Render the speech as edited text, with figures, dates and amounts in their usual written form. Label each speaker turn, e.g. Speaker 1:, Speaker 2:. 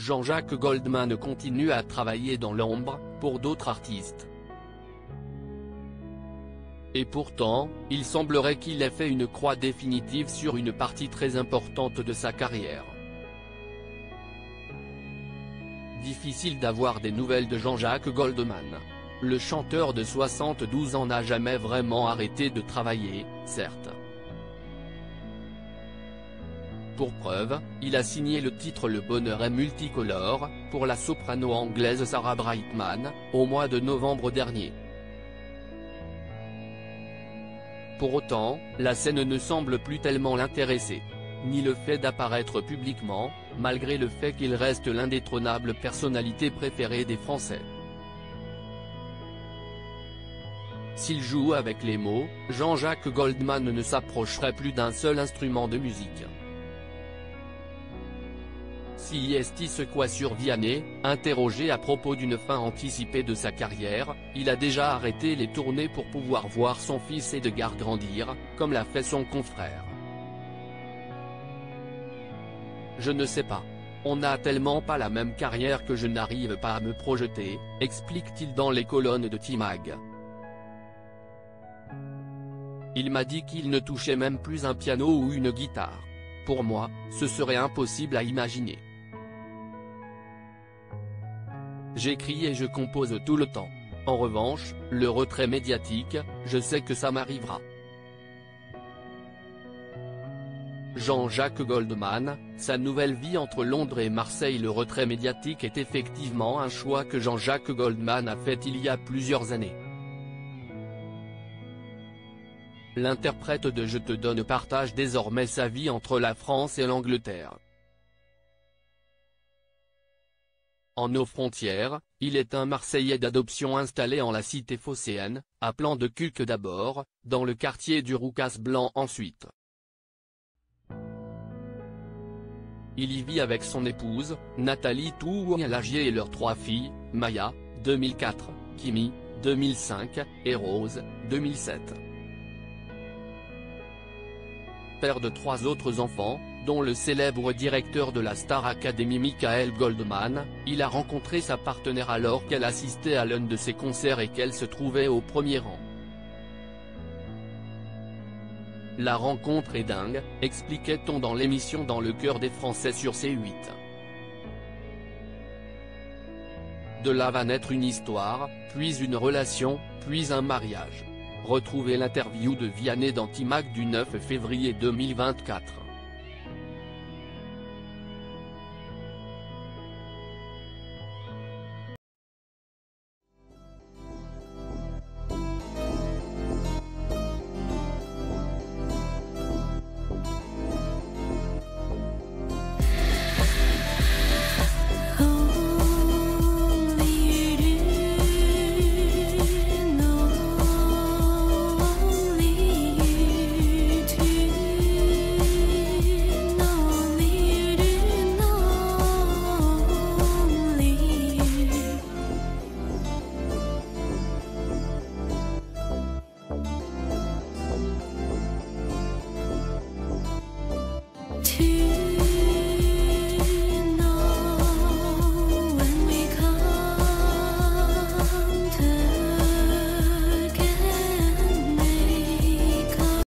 Speaker 1: Jean-Jacques Goldman continue à travailler dans l'ombre, pour d'autres artistes. Et pourtant, il semblerait qu'il ait fait une croix définitive sur une partie très importante de sa carrière. Difficile d'avoir des nouvelles de Jean-Jacques Goldman. Le chanteur de 72 ans n'a jamais vraiment arrêté de travailler, certes. Pour preuve, il a signé le titre Le bonheur est multicolore, pour la soprano anglaise Sarah Brightman, au mois de novembre dernier. Pour autant, la scène ne semble plus tellement l'intéresser. Ni le fait d'apparaître publiquement, malgré le fait qu'il reste l'indétrônable personnalité préférée des Français. S'il joue avec les mots, Jean-Jacques Goldman ne s'approcherait plus d'un seul instrument de musique. Si est ce quoi sur Vianney, interrogé à propos d'une fin anticipée de sa carrière, il a déjà arrêté les tournées pour pouvoir voir son fils Edgar grandir, comme l'a fait son confrère. Je ne sais pas. On n'a tellement pas la même carrière que je n'arrive pas à me projeter, explique-t-il dans les colonnes de T-Mag. Il m'a dit qu'il ne touchait même plus un piano ou une guitare. Pour moi, ce serait impossible à imaginer. J'écris et je compose tout le temps. En revanche, le retrait médiatique, je sais que ça m'arrivera. Jean-Jacques Goldman, sa nouvelle vie entre Londres et Marseille. Le retrait médiatique est effectivement un choix que Jean-Jacques Goldman a fait il y a plusieurs années. L'interprète de Je te donne partage désormais sa vie entre la France et l'Angleterre. En nos frontières, il est un Marseillais d'adoption installé en la cité phocéenne, à Plan de Cuques d'abord, dans le quartier du Roucas Blanc ensuite. Il y vit avec son épouse, Nathalie Toualagier et leurs 3 filles, Maya, 2004, Kimi, 2005, et Rose, 2007. Père de 3 autres enfants, dont le célèbre directeur de la Star Academy Michael Goldman, il a rencontré sa partenaire alors qu'elle assistait à l'un de ses concerts et qu'elle se trouvait au premier rang. La rencontre est dingue, expliquait-on dans l'émission Dans le cœur des Français sur C8. De là va naître une histoire, puis une relation, puis un mariage. Retrouvez l'interview de Vianney dans T-Mag du 9 février 2024.